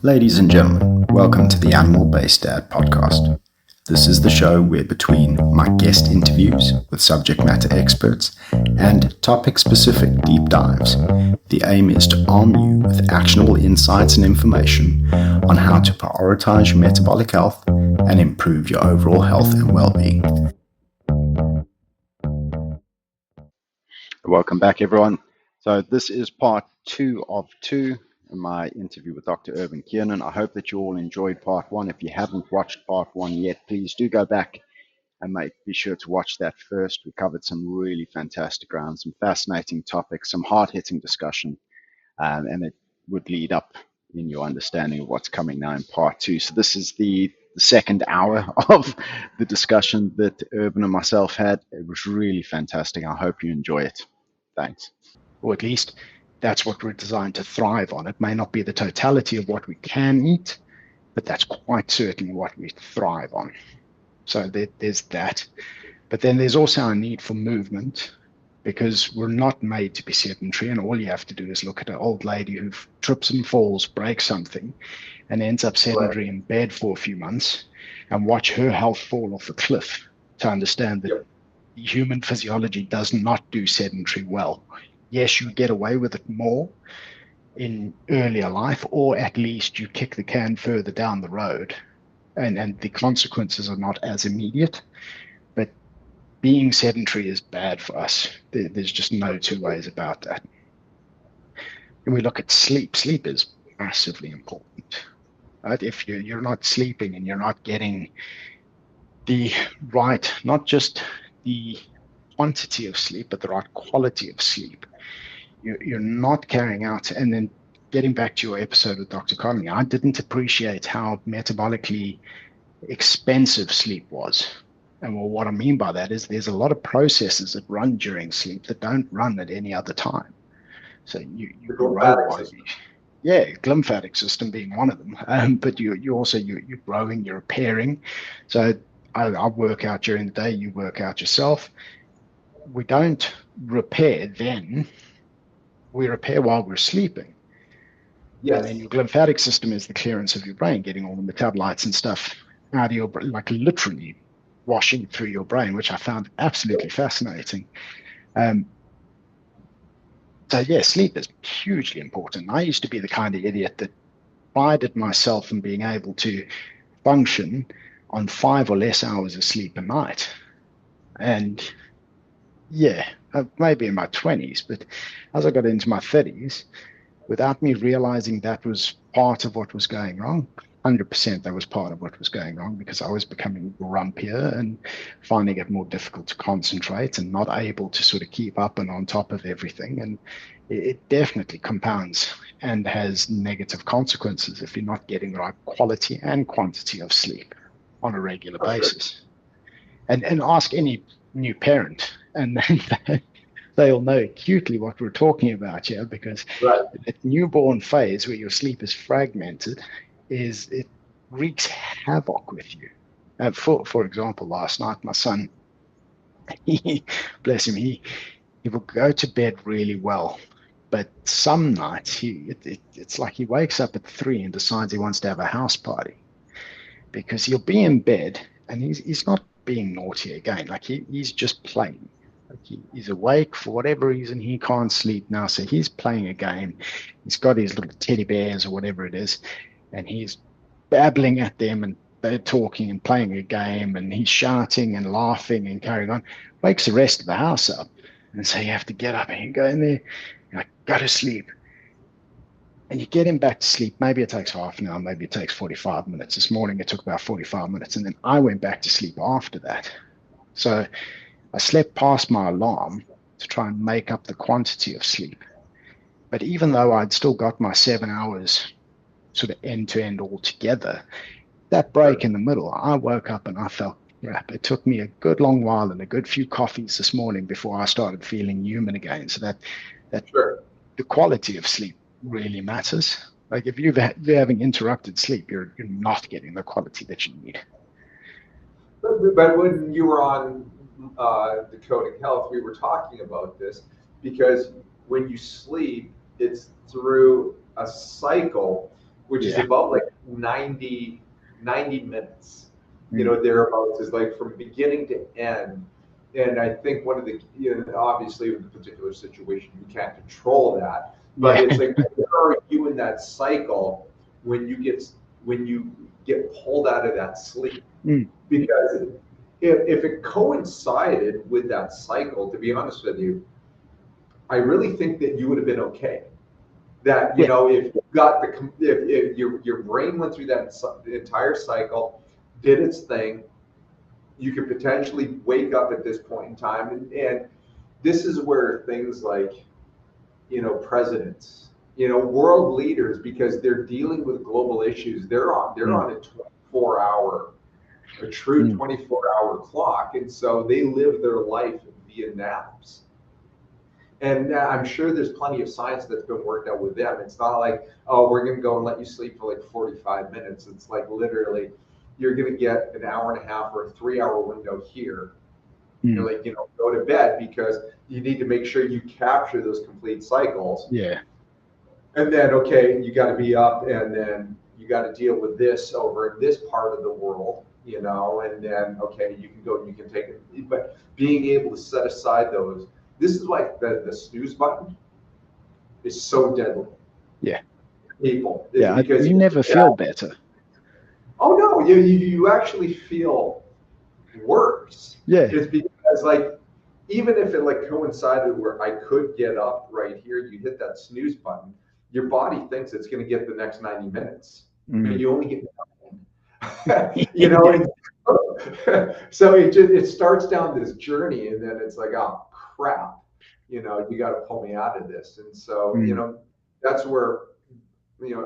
Ladies and gentlemen, welcome to the Animal-Based Dad podcast. This is the show where between my guest interviews with subject matter experts and topic-specific deep dives, the aim is to arm you with actionable insights and information on how to prioritize your metabolic health and improve your overall health and well-being. Welcome back, everyone. So this is part 2 of 2 in my interview with Dr. Kiernan. I hope that you all enjoyed part 1. If you haven't watched part 1 yet, please do go back and be sure to watch that first. We covered some really fantastic ground, some fascinating topics, some hard-hitting discussion, and it would lead up in your understanding of what's coming now in part 2. So this is the second hour of the discussion that Urban and myself had. It was really fantastic. I hope you enjoy it. Thanks. Or at least that's what we're designed to thrive on. It may not be the totality of what we can eat, but that's quite certainly what we thrive on. So there's that. But then there's also our need for movement, because we're not made to be sedentary, and all you have to do is look at an old lady who trips and falls, breaks something, and ends up sedentary in bed for a few months, and watch her health fall off a cliff to understand that human physiology does not do sedentary well. Yes, you get away with it more in earlier life, or at least you kick the can further down the road, and the consequences are not as immediate. But being sedentary is bad for us. There's just no two ways about that. When we look at sleep, sleep is massively important. Right? If you're not sleeping and you're not getting the right, not just the quantity of sleep, but the right quality of sleep, you're not carrying out. And then getting back to your episode with Dr. Conley, I didn't appreciate how metabolically expensive sleep was. And well, what I mean by that is there's a lot of processes that run during sleep that don't run at any other time. So you glymphatic system being one of them, but you're growing, you're repairing. So I work out during the day, you work out yourself. We don't repair then, we repair while we're sleeping. Yes. And then your glymphatic system is the clearance of your brain, getting all the metabolites and stuff out of your brain, like literally washing through your brain, which I found absolutely fascinating. So yeah, sleep is hugely important. I used to be the kind of idiot that prided myself in being able to function on 5 or less hours of sleep a night. And yeah, maybe in my 20s, but as I got into my 30s, without me realizing that was part of what was going wrong, 100% that was part of what was going wrong, because I was becoming grumpier and finding it more difficult to concentrate and not able to sort of keep up and on top of everything. And it definitely compounds and has negative consequences if you're not getting the right quality and quantity of sleep on a regular basis. And ask any new parent, and they'll know acutely what we're talking about here, because that newborn phase where your sleep is fragmented, it wreaks havoc with you. For example, last night, my son, bless him, he will go to bed really well, but some nights it's like he wakes up at 3 and decides he wants to have a house party, because he'll be in bed and he's not being naughty again, like he's just playing. Like he's awake for whatever reason, he can't sleep now, so he's playing a game. He's got his little teddy bears or whatever it is, and he's babbling at them, and they're talking and playing a game, and he's shouting and laughing and carrying on. Wakes the rest of the house up, and so you have to get up and you go in there, and go to sleep. And you get him back to sleep. Maybe it takes half an hour, maybe it takes 45 minutes. This morning it took about 45 minutes, and then I went back to sleep after that. So I slept past my alarm to try and make up the quantity of sleep. But even though I'd still got my 7 hours sort of end to end all together, that break in the middle, I woke up and I felt crap. It took me a good long while and a good few coffees this morning before I started feeling human again. So that the quality of sleep really matters. Like if you're having interrupted sleep, you're not getting the quality that you need. But when you were on Decoding Health, we were talking about this, because when you sleep, it's through a cycle which is Yeah. about like 90 minutes, Mm. thereabouts, is like from beginning to end. And I think one of the, obviously in the particular situation, you can't control that, but Yeah. it's like, where are you in that cycle when you get pulled out of that sleep? Mm. Because if it coincided with that cycle, to be honest with you, I really think that you would have been okay. That Yeah. if you got if your brain went through that the entire cycle, did its thing, you could potentially wake up at this point in time, and this is where things like presidents, world leaders, because they're dealing with global issues, they're on Mm. a 24-hour, a true Mm. 24-hour clock, and so they live their life via naps. And I'm sure there's plenty of science that's been worked out with them. It's not like, oh, we're going to go and let you sleep for like 45 minutes. It's like literally, you're going to get an hour and a half or a 3-hour window here. And Mm. like, go to bed, because you need to make sure you capture those complete cycles. Yeah. And then, okay, you got to be up, and then you got to deal with this over in this part of the world, and then, okay, you can go and you can take it. But being able to set aside those, this is like the snooze button is so deadly. Yeah. People, is Yeah. because, You never feel better. oh no, you actually feel worse. Yeah. It's because, like, even if it like coincided where I could get up right here, you hit that snooze button, your body thinks it's going to get the next 90 minutes, but Mm. you only get 9. And so it starts down this journey, and then it's like, oh crap, you got to pull me out of this. And so, Mm. that's where,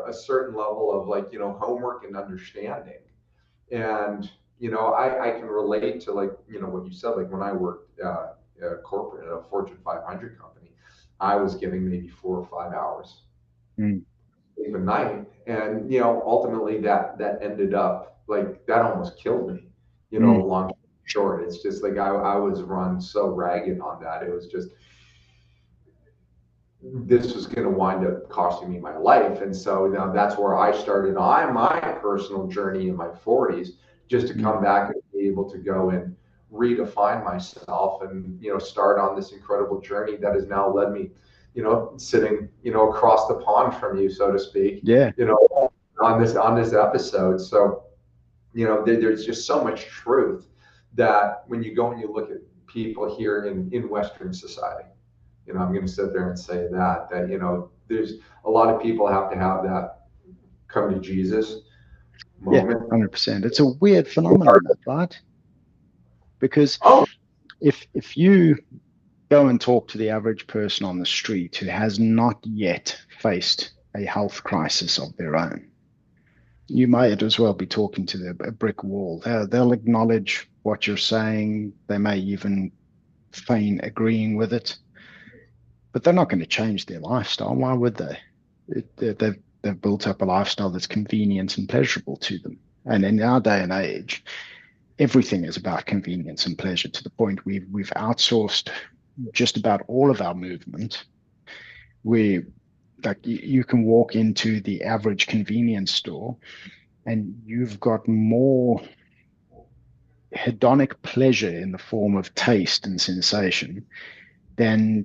a certain level of, like, homework and understanding. And, I can relate to, like, what you said, like when I worked corporate at a Fortune 500 company, I was getting maybe 4 or 5 hours Mm. sleep a night. And, ultimately that ended up, like, that almost killed me, Mm. long short. It's just like, I was run so ragged on that. It was just, this was going to wind up costing me my life. And so now that's where I started on my personal journey in my 40s, just to come Mm. back and be able to go and redefine myself, and start on this incredible journey that has now led me, sitting across the pond from you, so to speak, Yeah. on this episode. So there's just so much truth that when you go and you look at people here in Western society, I'm going to sit there and say that there's a lot of people have to have that come to Jesus Yeah. moment. 100%. It's a weird phenomenon, that, right? Because Oh, if you go and talk to the average person on the street who has not yet faced a health crisis of their own, you might as well be talking to a brick wall. They'll acknowledge what you're saying. They may even feign agreeing with it, but they're not going to change their lifestyle. Why would they? They've built up a lifestyle that's convenient and pleasurable to them. And in our day and age, everything is about convenience and pleasure, to the point we've outsourced just about all of our movement. We Like, you can walk into the average convenience store and you've got more hedonic pleasure in the form of taste and sensation than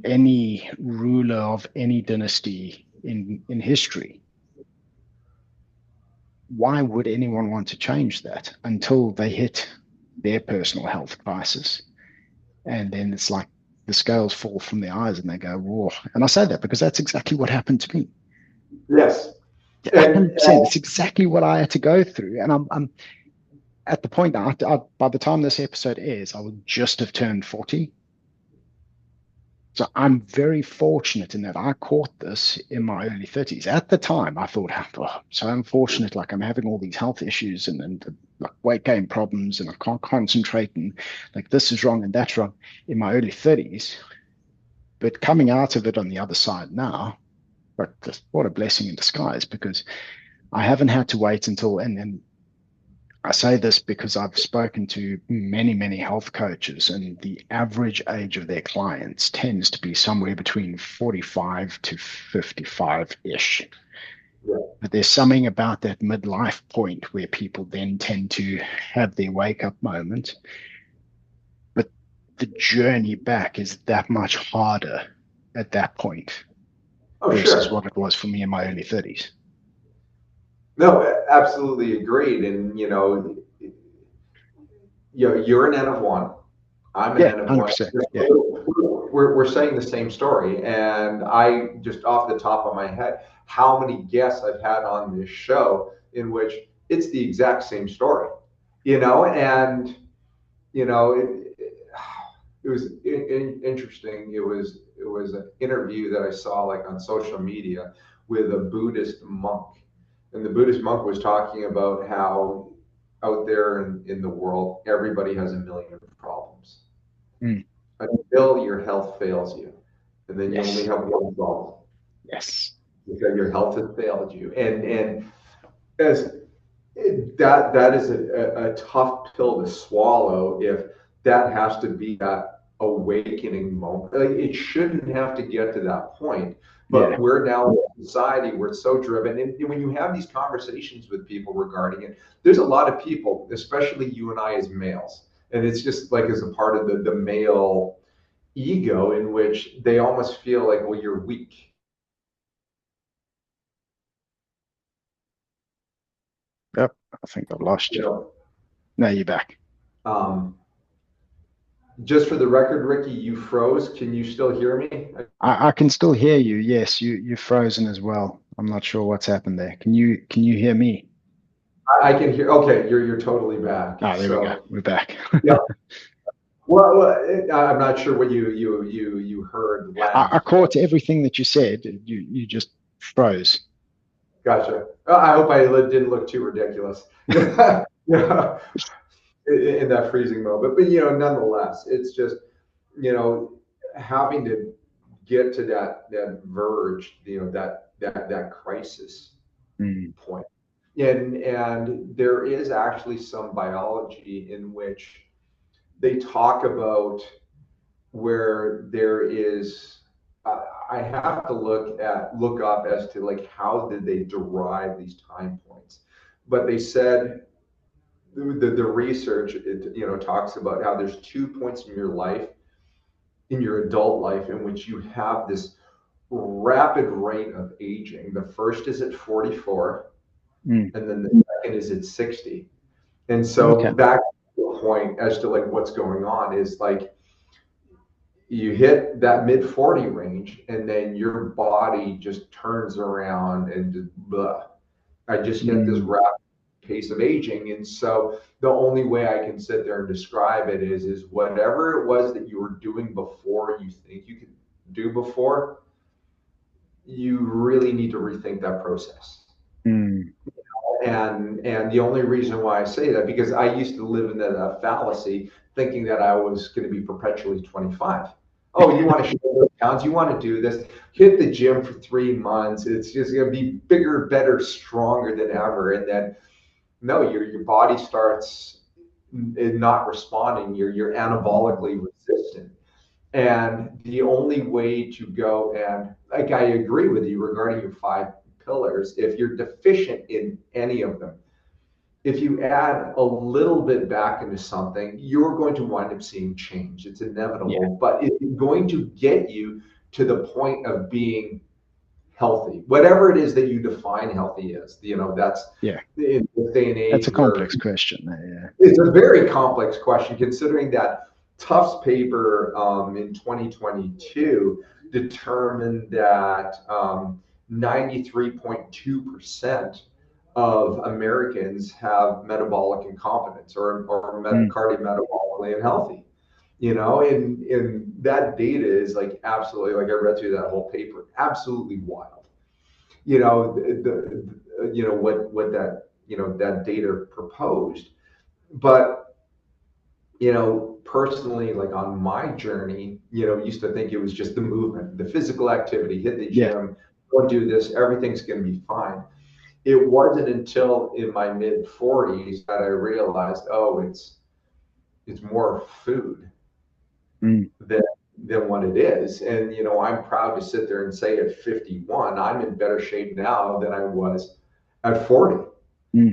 any ruler of any dynasty in history. Why would anyone want to change that until they hit their personal health crisis? And then it's like the scales fall from their eyes and they go, whoa. And I say that because that's exactly what happened to me. yes. Yeah, And 100%. It's exactly what I had to go through. And I'm at the point now, by the time this episode airs, I will just have turned 40. So I'm very fortunate in that I caught this in my early 30s. At the time, I thought, oh, so unfortunate, like I'm having all these health issues and like weight gain problems, and I can't concentrate, and like this is wrong and that's wrong in my early 30s. But coming out of it on the other side now, but just what a blessing in disguise, because I haven't had to wait until, and I say this because I've spoken to many, many health coaches, and the average age of their clients tends to be somewhere between 45 to 55-ish. Yeah. But there's something about that midlife point where people then tend to have their wake up moment. But the journey back is that much harder at that point Oh, versus sure. what it was for me in my early 30s. No, absolutely agreed. And you're an N of one. I'm an Yeah, N of one. 100%. Yeah. We're saying the same story. And I just off the top of my head, how many guests I've had on this show in which it's the exact same story, and it was interesting. It was an interview that I saw like on social media with a Buddhist monk, and the Buddhist monk was talking about how out there in the world everybody has a million problems Mm. until your health fails you, and then you only Yes. have one problem Yes. because your health has failed you, and as that is a tough pill to swallow if that has to be that awakening moment. Like, it shouldn't have to get to that point, Yeah. but we're now in a society, we're so driven. And when you have these conversations with people regarding it, there's a lot of people, especially you and I as males, and it's just like as a part of the male ego in which they almost feel like, well, you're weak. Yep. I think I've lost You you. know, No, you're back. um, just for the record, Ricky, you froze. Can you still hear me? I can still hear you. Yes, you're frozen as well. I'm not sure what's happened there. Can you hear me? I can hear. Okay, you're totally back. Ah, there we go. So We're back. yeah. Well, I'm not sure what you heard I last. caught everything that you said. You just froze. Gotcha. I hope I didn't look too ridiculous. Yeah, in that freezing moment. But nonetheless, it's just you know having to get to that verge, that crisis Mm. point. And there is actually some biology in which they talk about where there is I have to look up as to like how did they derive these time points, but they said the research talks about how there's 2 points in your life, in your adult life, in which you have this rapid rate of aging. The first is at 44, Mm. and then the second is at 60. And so Okay. back to the point as to like what's going on is like you hit that mid 40 range and then your body just turns around and just blah. I just hit this Mm. rapid pace of aging. And so the only way I can sit there and describe it is whatever it was that you were doing before you think you could do before, you really need to rethink that process. Mm. And the only reason why I say that, because I used to live in that fallacy, thinking that I was going to be perpetually 25. Oh, you want to show those pounds? You want to do this? Hit the gym for 3 months. It's just going to be bigger, better, stronger than ever. And then no, your body starts not responding. You're anabolically resistant. And the only way to go, and like I agree with you regarding your 5 pillars, if you're deficient in any of them, if you add a little bit back into something, you're going to wind up seeing change. It's Yeah. inevitable, but it's going to get you to the point of being healthy, whatever it is that you define healthy as. That's Yeah. in this day and That's age a where complex question there. it's a very complex question, considering that Tufts paper in 2022 determined that 93.2% of Americans have metabolic incompetence or Yeah. Mm. cardiometabolically unhealthy. And that data is like absolutely, like I read through that whole paper, absolutely wild. What that data proposed. But personally, like on my journey, used to think it was just the movement, the physical activity, hit the Yeah. gym, go do this, everything's going to be fine. It wasn't until in my mid 40s that I realized, oh, it's more food Mm. than what it is. And, you know, I'm proud to sit there and say at 51, I'm in better shape now than I was at 40,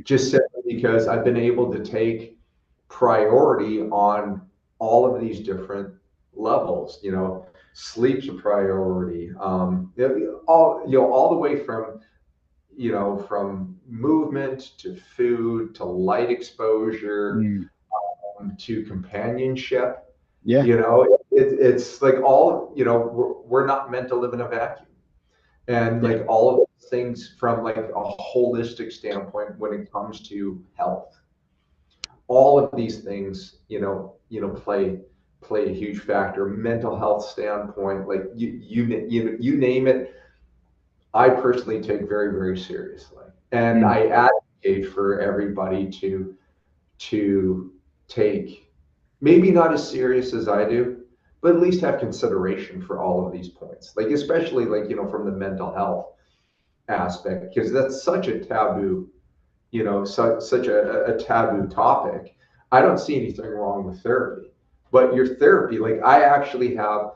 just simply because I've been able to take priority on all of these different levels. You know, sleep's a priority. All the way from, you know, from movement to food to light exposure to companionship. Yeah. You know, it's like all, you know, we're not meant to live in a vacuum. And Yeah. like all of those things from like a holistic standpoint when it comes to health, all of these things, play a huge factor. Mental health standpoint, like you name it, I personally take very, very seriously. And I advocate for everybody to take, maybe not as serious as I do, but at least have consideration for all of these points. Like especially like, you know, from the mental health aspect, because that's such a taboo, you know, such a taboo topic. I don't see anything wrong with therapy, but your therapy, like I actually have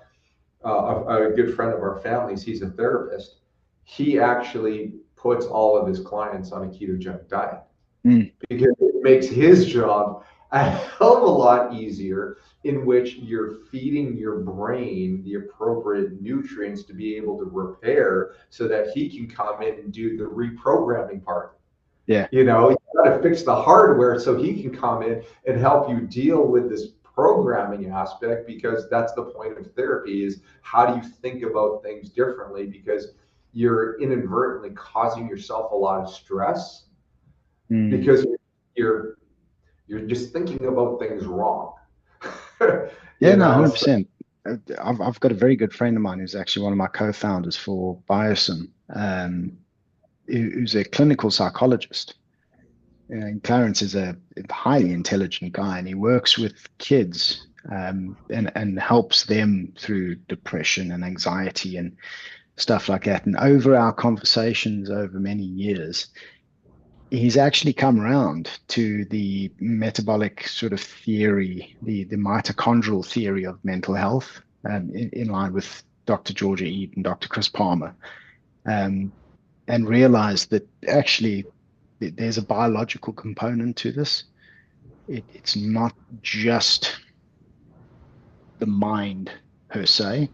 a good friend of our family's, he's a therapist. He actually puts all of his clients on a ketogenic diet because it makes his job a hell of a lot easier, in which you're feeding your brain the appropriate nutrients to be able to repair so that he can come in and do the reprogramming part. Yeah. You know, you got to fix the hardware so he can come in and help you deal with this programming aspect, because that's the point of therapy, is how do you think about things differently, because you're inadvertently causing yourself a lot of stress because you're just thinking about things wrong. Yeah, no, So, 100%. I've got a very good friend of mine who's actually one of my co-founders for Biosim, who's a clinical psychologist. And Clarence is a highly intelligent guy, and he works with kids and helps them through depression and anxiety and stuff like that. And over our conversations over many years, he's actually come around to the metabolic sort of theory, the mitochondrial theory of mental health, in line with Dr. Georgia Ede and Dr. Chris Palmer, and realized that actually there's a biological component to this. It's not just the mind per se.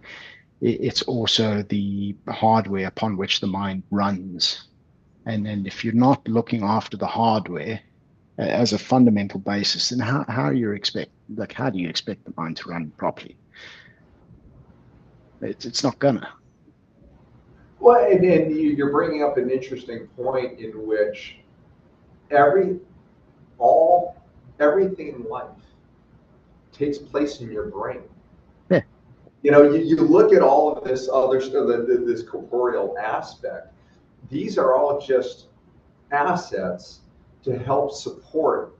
It's also the hardware upon which the mind runs. And if you're not looking after the hardware as a fundamental basis, then how do you expect the mind to run properly? It's not gonna. well, and you're bringing up an interesting point, in which every all everything in life takes place in your brain. Yeah. You know, you look at all of this other stuff, this corporeal aspect. These are all just assets to help support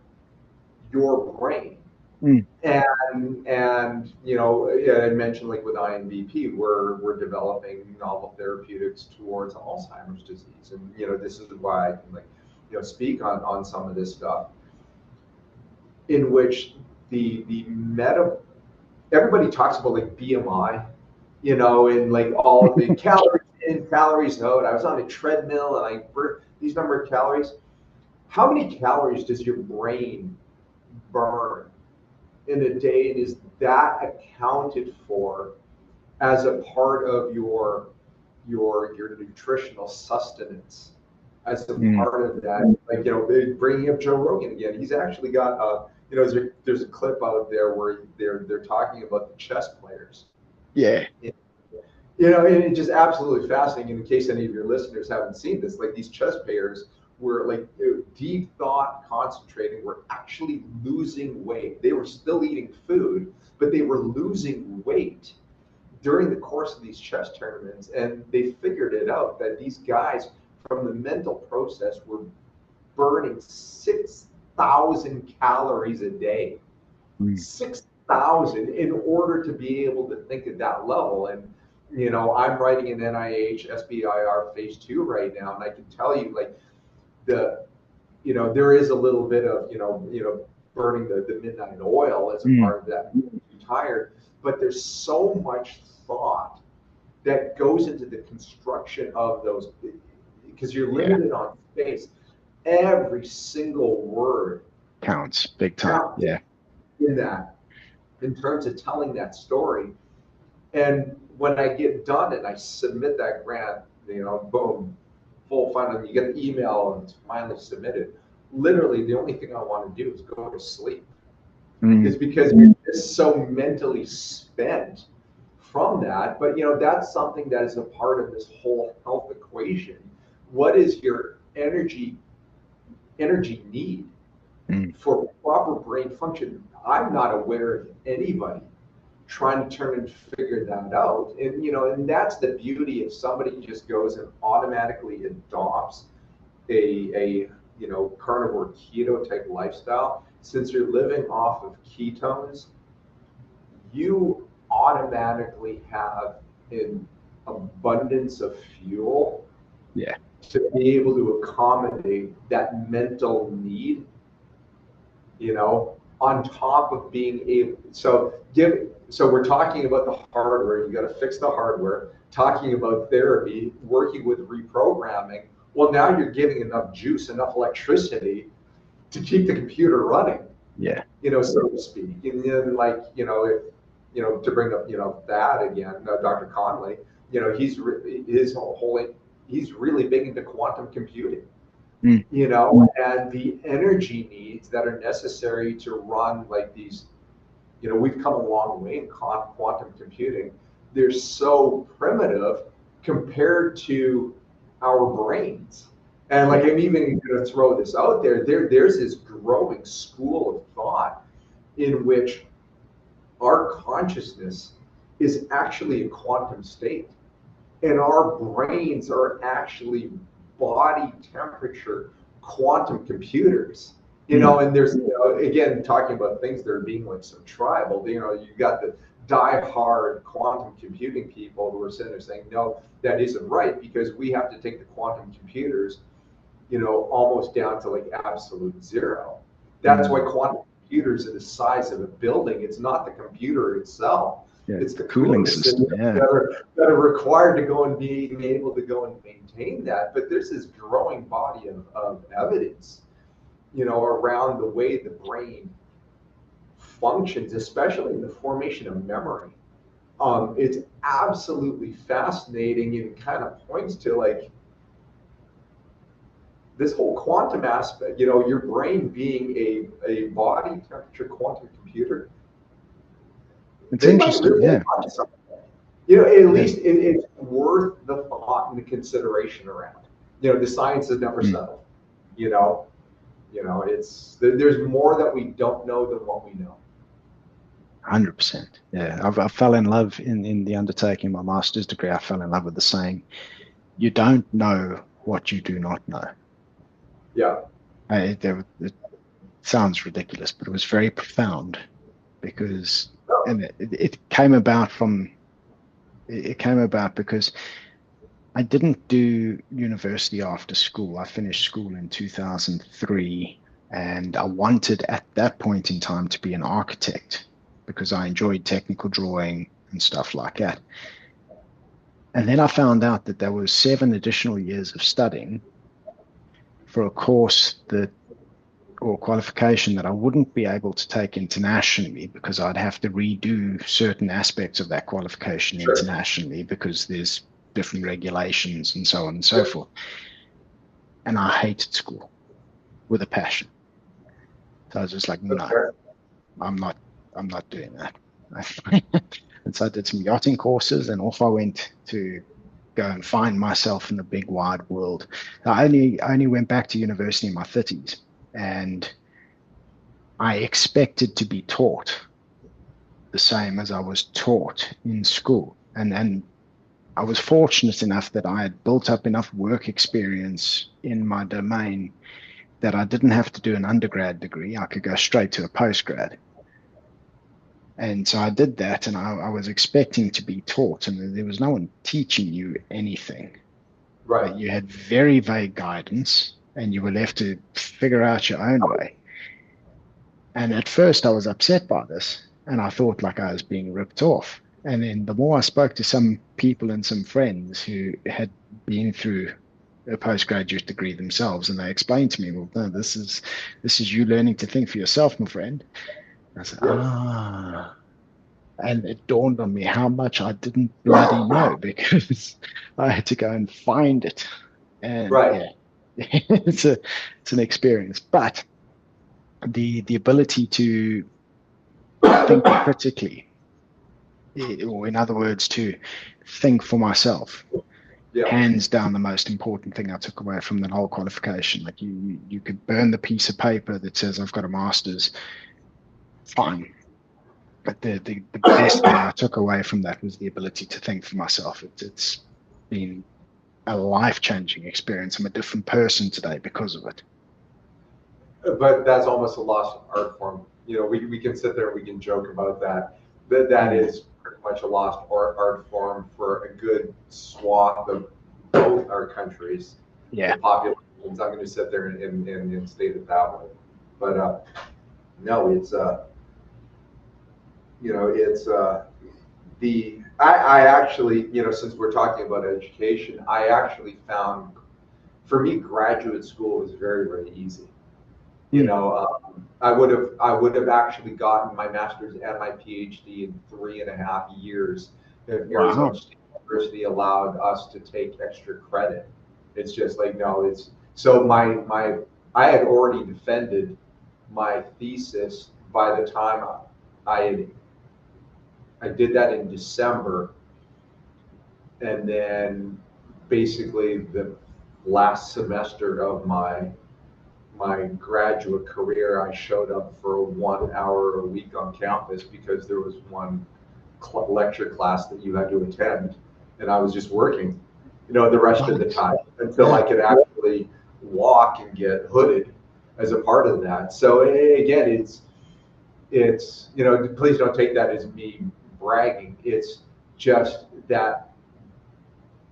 your brain. And you know, yeah, I mentioned like with INVP, we're developing novel therapeutics towards Alzheimer's disease, and you know, this is why I can, like, you know, speak on some of this stuff, in which the meta everybody talks about like BMI, you know, and like all of the calories in, calories out. I was on a treadmill and I burnt these number of calories. How many calories does your brain burn in a day? And is that accounted for as a part of your nutritional sustenance, as a part of that? Like, you know, bringing up Joe Rogan again, he's actually got you know, there's a clip out there where they're talking about the chess players. Yeah. You know, and it's just absolutely fascinating. In case any of your listeners haven't seen this, like these chess players were like deep thought concentrating, were actually losing weight. They were still eating food, but they were losing weight during the course of these chess tournaments. And they figured it out that these guys, from the mental process, were burning 6,000 calories a day. 6,000 in order to be able to think at that level. And you know, I'm writing an NIH SBIR phase 2 right now, and I can tell you, like, you know, there is a little bit of, you know, burning the midnight oil as a part of that, being too tired. but there's so much thought that goes into the construction of those, because you're limited on space. Every single word counts big time. counts in that, in terms of telling that story. And when I get done and I submit that grant, boom, full funding, you get the email and it's finally submitted. Literally, the only thing I want to do is go to sleep. It's because you're just so mentally spent from that. But that's something that is a part of this whole health equation. What is your energy need for proper brain function? I'm not aware of anybody trying to turn and figure that out. And that's the beauty if somebody just goes and automatically adopts a carnivore keto type lifestyle. Since you're living off of ketones, you automatically have an abundance of fuel to be able to accommodate that mental need, on top of being able. So we're talking about the hardware. You got to fix the hardware. Talking about therapy, working with reprogramming. Well, now you're giving enough juice, enough electricity to keep the computer running. So to speak. And then, if, to bring up, that again, Dr. Conley, he's really big into quantum computing. And the energy needs that are necessary to run like these, we've come a long way in quantum computing. They're so primitive compared to our brains. And I'm even going to throw this out there. There's this growing school of thought in which our consciousness is actually a quantum state. And our brains are actually body temperature quantum computers. And there's, again, talking about things that are being some tribal, you got the die-hard quantum computing people who are sitting there saying, no, that isn't right, because we have to take the quantum computers, almost down to absolute zero. That's why quantum computers are the size of a building. It's not the computer itself. It's the cooling system that are required to go and being able to go and maintain that. But there's this growing body of evidence, around the way the brain functions, especially in the formation of memory. It's absolutely fascinating and kind of points to this whole quantum aspect, your brain being a body temperature quantum computer. It's interesting, at least it's worth the thought and the consideration around. The science has never settled. There's more that we don't know than what we know. 100%. Yeah, I fell in love in the undertaking my master's degree. I fell in love with the saying, "You don't know what you do not know." Yeah. It sounds ridiculous, but it was very profound because, and it came about because I didn't do university after school. I finished school in 2003, and I wanted at that point in time to be an architect because I enjoyed technical drawing and stuff like that. And then I found out that there was 7 additional years of studying for a course or qualification that I wouldn't be able to take internationally because I'd have to redo certain aspects of that qualification internationally because there's different regulations and so on and so forth. And I hated school with a passion. So I was just like, no, I'm not doing that. And so I did some yachting courses and off I went to go and find myself in the big wide world. I only went back to university in my 30s, and I expected to be taught the same as I was taught in school. And I was fortunate enough that I had built up enough work experience in my domain that I didn't have to do an undergrad degree. I could go straight to a postgrad. And so I did that, and I was expecting to be taught, and there was no one teaching you anything. Right. You had very vague guidance, and you were left to figure out your own way. And at first I was upset by this. And I thought like I was being ripped off. And then the more I spoke to some people and some friends who had been through a postgraduate degree themselves, and they explained to me, well, no, this is you learning to think for yourself, my friend. And I said, Yeah. ah. And it dawned on me how much I didn't bloody know, because I had to go and find it. And Right. yeah, it's an experience. But the ability to think critically, or in other words, to think for myself, Yeah. hands down the most important thing I took away from the whole qualification. Like you could burn the piece of paper that says I've got a master's, fine. But the best thing I took away from that was the ability to think for myself. It's been a life-changing experience. I'm a different person today because of it. But that's almost a lost art form. We can sit there and we can joke about that. That is pretty much a lost art form for a good swath of both our countries, Yeah. the populations. I'm going to sit there and state it that way. But no, it's I actually, since we're talking about education, I actually found, for me, graduate school was very, very easy. I would have actually gotten my master's and my PhD in 3.5 years if Arizona State University allowed us to take extra credit. It's just like, no, it's so I had already defended my thesis by the time I did that in December, and then basically the last semester of my graduate career, I showed up for 1 hour a week on campus because there was one lecture class that you had to attend, and I was just working, the rest of the time until I could actually walk and get hooded as a part of that. So again, it's please don't take that as me bragging. It's just that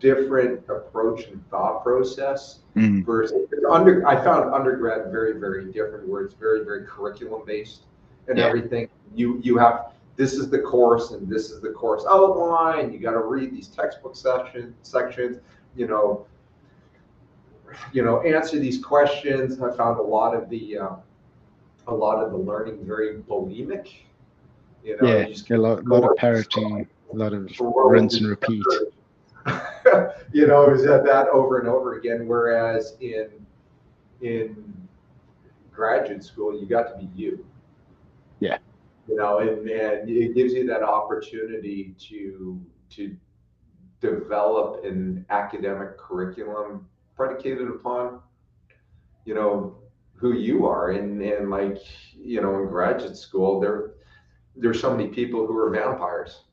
different approach and thought process versus I found undergrad very, very different, where it's very, very curriculum based and everything. You have, this is the course and this is the course outline. You got to read these textbook sections, answer these questions. I found a lot of the learning very bulimic. A lot of parroting, a lot of rinse and repeat. It was at that over and over again. Whereas in graduate school, you got to be you. Yeah. And it gives you that opportunity to develop an academic curriculum predicated upon, who you are. And like, in graduate school, there's so many people who are vampires.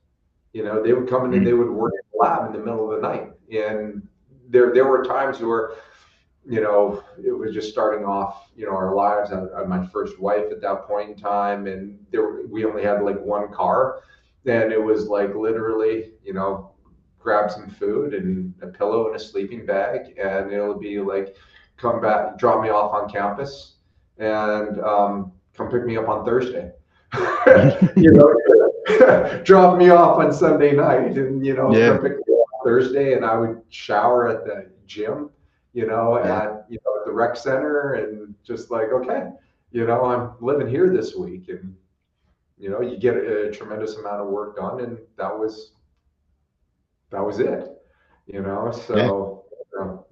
They would come in and they would work in the lab in the middle of the night. And there were times where, it was just starting off, our lives. I had my first wife at that point in time, and we only had like one car. And it was like literally, grab some food and a pillow and a sleeping bag, and it'll be like, come back, drop me off on campus, and come pick me up on Thursday. Drop me off on Sunday night, and come pick me up on Thursday, and I would shower at the gym, at the rec center, and just like, okay, I'm living here this week, and you get a tremendous amount of work done, and that was it. So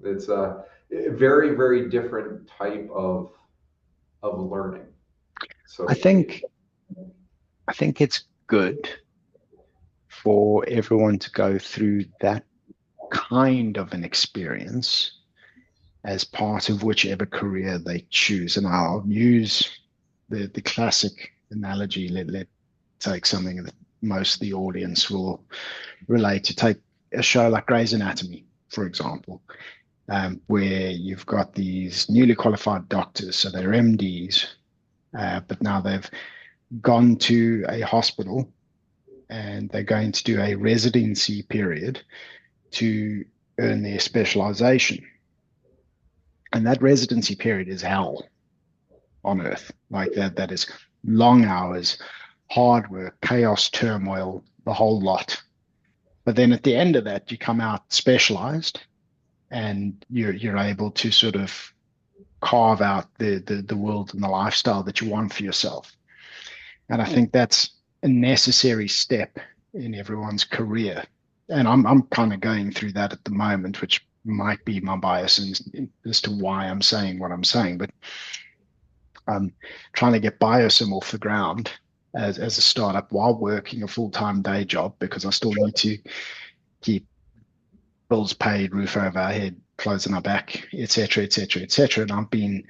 it's a very, very different type of learning. So I think it's good for everyone to go through that kind of an experience as part of whichever career they choose. And I'll use the classic analogy. Let's take something that most of the audience will relate to. Take a show like Grey's Anatomy, for example, where you've got these newly qualified doctors, so they're MDs, but now they've gone to a hospital and they're going to do a residency period to earn their specialization. And that residency period is hell on earth. Like that is long hours, hard work, chaos, turmoil, the whole lot. But then at the end of that, you come out specialized, and you're able to sort of carve out the world and the lifestyle that you want for yourself. And I think that's a necessary step in everyone's career. And I'm kind of going through that at the moment, which might be my bias as to why I'm saying what I'm saying. But I'm trying to get Biosim off the ground as a startup while working a full-time day job, because I still need to keep bills paid, roof over our head, clothes on our back, etc., etc., etc. And I've been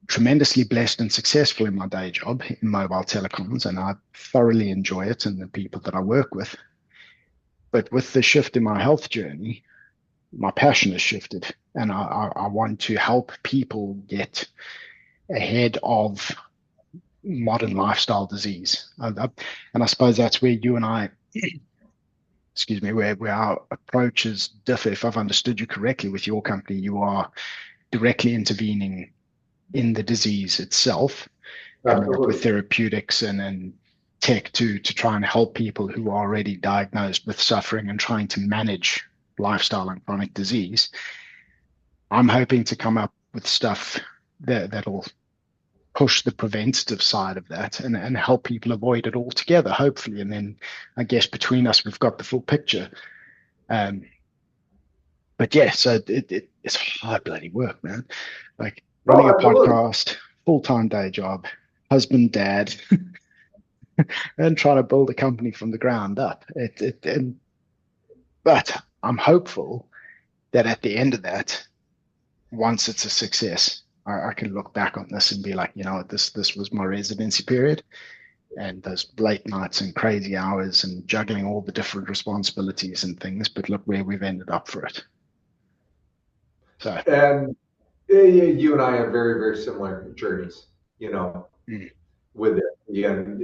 tremendously blessed and successful in my day job in mobile telecoms, and I thoroughly enjoy it and the people that I work with. But with the shift in my health journey, my passion has shifted, and I want to help people get ahead of modern lifestyle disease. And I suppose that's where you and I, excuse me, where our approaches differ. If I've understood you correctly, with your company, you are directly intervening in the disease itself, coming up with therapeutics and tech to try and help people who are already diagnosed with suffering and trying to manage lifestyle and chronic disease. I'm hoping to come up with stuff that'll push the preventative side of that and help people avoid it altogether, hopefully. And then I guess between us, we've got the full picture. But yeah, so it's hard bloody work, man. Like running a podcast, full-time day job, husband, dad, and trying to build a company from the ground up. But I'm hopeful that at the end of that, once it's a success, I can look back on this and be like, you know, this was my residency period, and those late nights and crazy hours and juggling all the different responsibilities and things. But look where we've ended up for it. So, and you and I have very, very similar journeys, you know, with it. Again,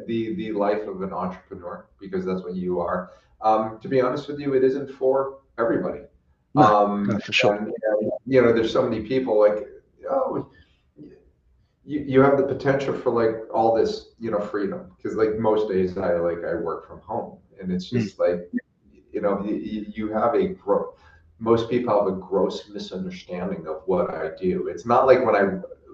the life of an entrepreneur, because that's what you are. To be honest with you, it isn't for everybody. No, for sure. And, you know, there's so many people like, oh, you have the potential for like all this, you know, freedom. Because like most days I work from home, and it's just like, you know, you have most people have a gross misunderstanding of what I do. It's not like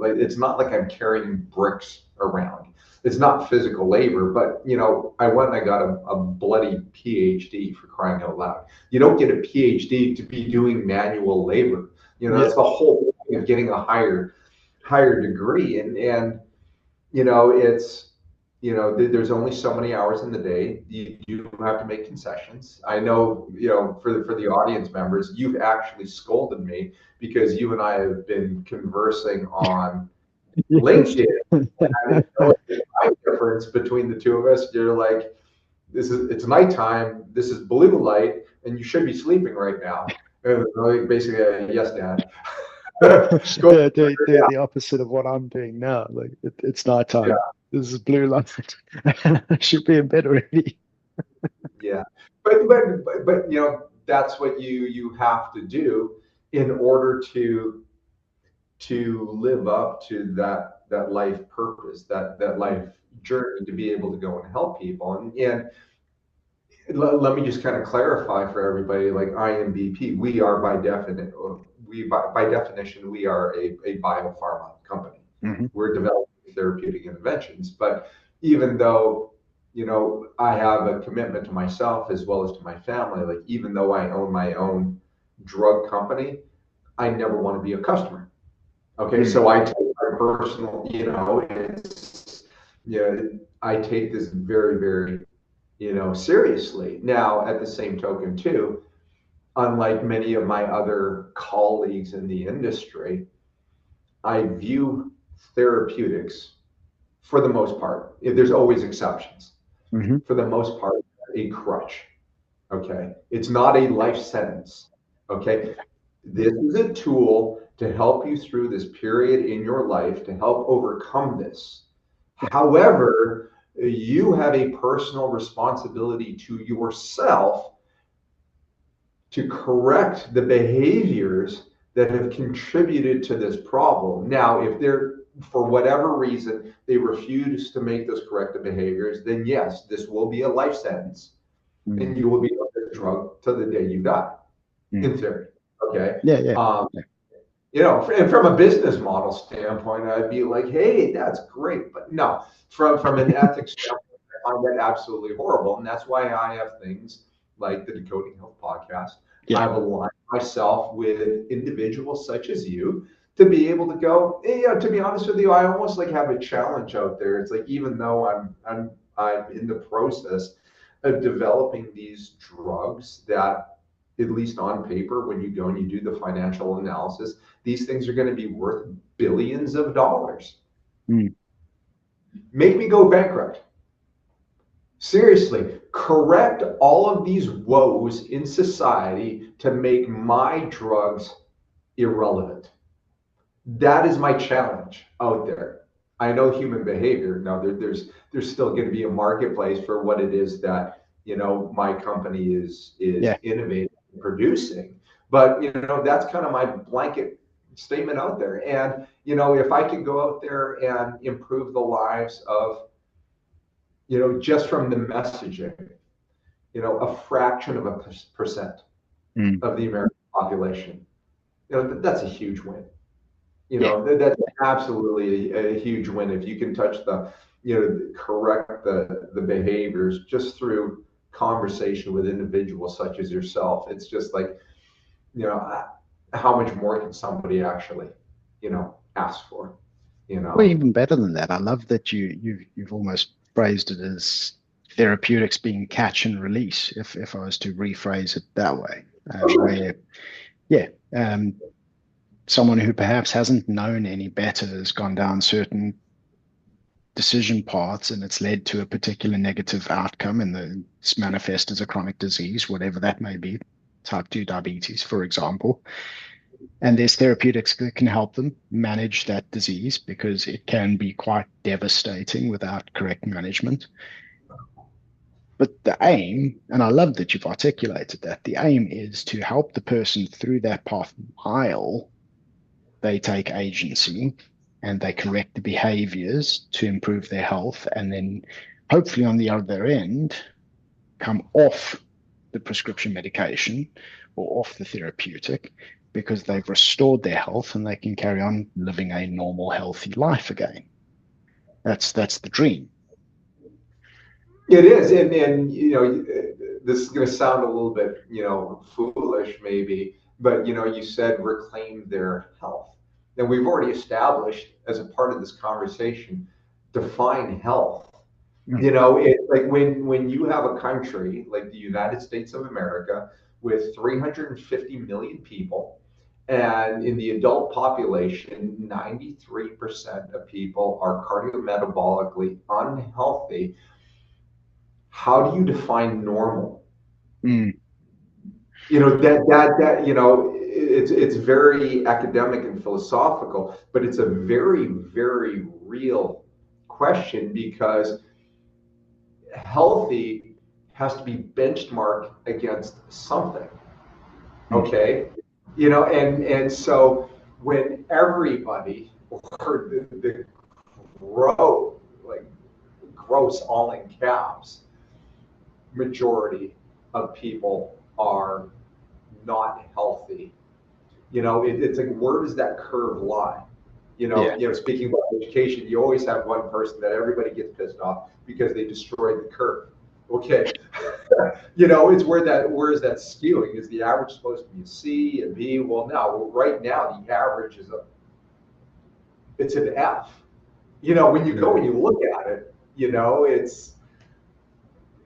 it's not like I'm carrying bricks around. It's not physical labor, but you know, I went and I got a bloody PhD, for crying out loud. You don't get a PhD to be doing manual labor. You know, that's the whole thing of getting a higher degree. And you know, it's, you know, there's only so many hours in the day. You have to make concessions. I know, you know, for the audience members, you've actually scolded me because you and I have been conversing on LinkedIn. And I didn't know the time difference between the two of us. You're like, it's nighttime. This is blue light, and you should be sleeping right now. And like, basically, yes, Dad. The opposite of what I'm doing now. Like it's nighttime. Yeah. This is blue light. I should be in bed already. Yeah, but you know, that's what you have to do in order to live up to that life purpose, that life journey, to be able to go and help people. And let me just kind of clarify for everybody, like IMBP, we are by definition, we are a biopharma company. We're developing therapeutic interventions. But even though, you know, I have a commitment to myself as well as to my family, like even though I own my own drug company, I never want to be a customer. Okay, so I take my personal, you know, I take this very, very, you know, seriously. Now, at the same token, too, unlike many of my other colleagues in the industry, I view therapeutics, for the most part, there's always exceptions, for the most part, a crutch. Okay, it's not a life sentence. Okay, this is a tool to help you through this period in your life to help overcome this. However, you have a personal responsibility to yourself to correct the behaviors that have contributed to this problem. Now, if they're for whatever reason, they refuse to make those corrective behaviors, then yes, this will be a life sentence, and you will be on the drug till the day you die, in theory. Okay. Yeah. You know, and from a business model standpoint, I'd be like, hey, that's great. But no, from an ethics standpoint, I find that absolutely horrible. And that's why I have things like the Decoding Health podcast. Yeah. I've aligned myself with individuals such as you to be able to go, hey, you know, to be honest with you, I almost like have a challenge out there. It's like, even though I'm in the process of developing these drugs that, at least on paper, when you go and you do the financial analysis, these things are going to be worth billions of dollars. Make me go bankrupt. Seriously, correct all of these woes in society to make my drugs irrelevant. That is my challenge out there. I know human behavior. Now, there's still going to be a marketplace for what it is that, you know, my company is innovating and producing. But, you know, that's kind of my blanket statement out there. And, you know, if I can go out there and improve the lives of, you know, just from the messaging, you know, a fraction of a percent of the American population, you know, that's a huge win. You know, that's absolutely a huge win if you can touch the, you know, correct the behaviors just through conversation with individuals such as yourself. It's just like, you know, how much more can somebody actually, you know, ask for? You know, Well, even better than that, I love that you've almost phrased it as therapeutics being catch and release. If I was to rephrase it that way, where someone who perhaps hasn't known any better has gone down certain decision paths and it's led to a particular negative outcome, and it's manifest as a chronic disease, whatever that may be, type 2 diabetes, for example. And there's therapeutics that can help them manage that disease, because it can be quite devastating without correct management. But the aim, and I love that you've articulated that, the aim is to help the person through that path while they take agency and they correct the behaviors to improve their health, and then hopefully on the other end come off the prescription medication or off the therapeutic, because they've restored their health and they can carry on living a normal, healthy life again. That's the dream. it is, and you know, this is going to sound a little bit, you know, foolish maybe, but you know, you said reclaim their health. And we've already established as a part of this conversation, define health. You know, it's like when you have a country like the United States of America with 350 million people, and in the adult population, 93% of people are cardiometabolically unhealthy. How do you define normal? You know, that you know, it's very academic and philosophical, but it's a very, very real question, because healthy has to be benchmarked against something. Okay. You know, and so when everybody, or the gross, all in caps, majority of people are not healthy, you know, it's like, where does that curve lie? You know, speaking about education, you always have one person that everybody gets pissed off because they destroyed the curve. Okay. You know, it's where is that skewing? Is the average supposed to be a C, a B? Well, no, right now the average is it's an F. You know, when you go and you look at it, you know, it's,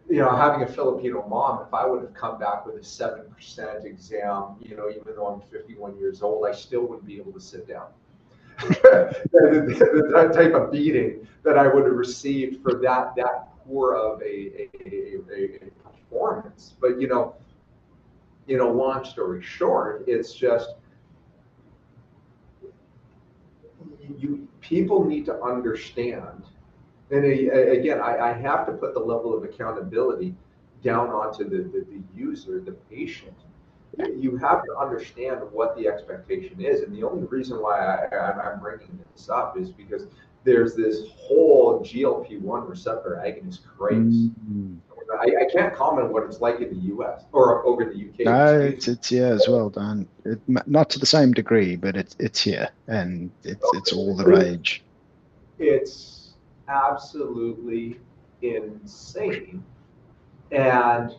you know, having a Filipino mom, if I would have come back with a 7% exam, you know, even though I'm 51 years old, I still wouldn't be able to sit down. That type of beating that I would have received for that poor of a performance. But you know, long story short, it's just people need to understand. And again, I have to put the level of accountability down onto the user, the patient. you have to understand what the expectation is. And the only reason why I'm bringing this up is because there's this whole GLP-1 receptor agonist craze. I can't comment what it's like in the US or over in the UK. No, it's here as well, Dan. Not to the same degree, but it's here, and it's all the rage. It's absolutely insane. And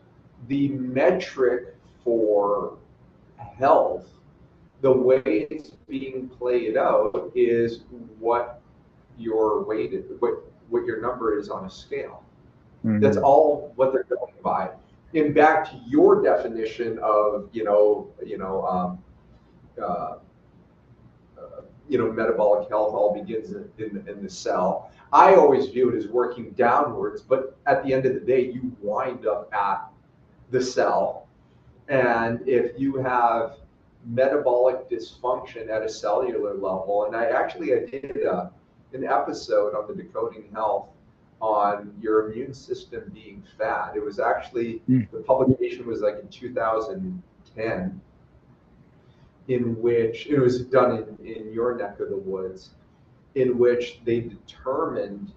the metric for health, the way it's being played out is what your weight is, what your number is on a scale. That's all what they're going by. And back to your definition of metabolic health all begins in the cell. I always view it as working downwards, but at the end of the day, you wind up at the cell. And if you have metabolic dysfunction at a cellular level, and I did an episode on the Decoding Health on your immune system being fat. It was actually, the publication was like in 2010, in which it was done in your neck of the woods, in which they determined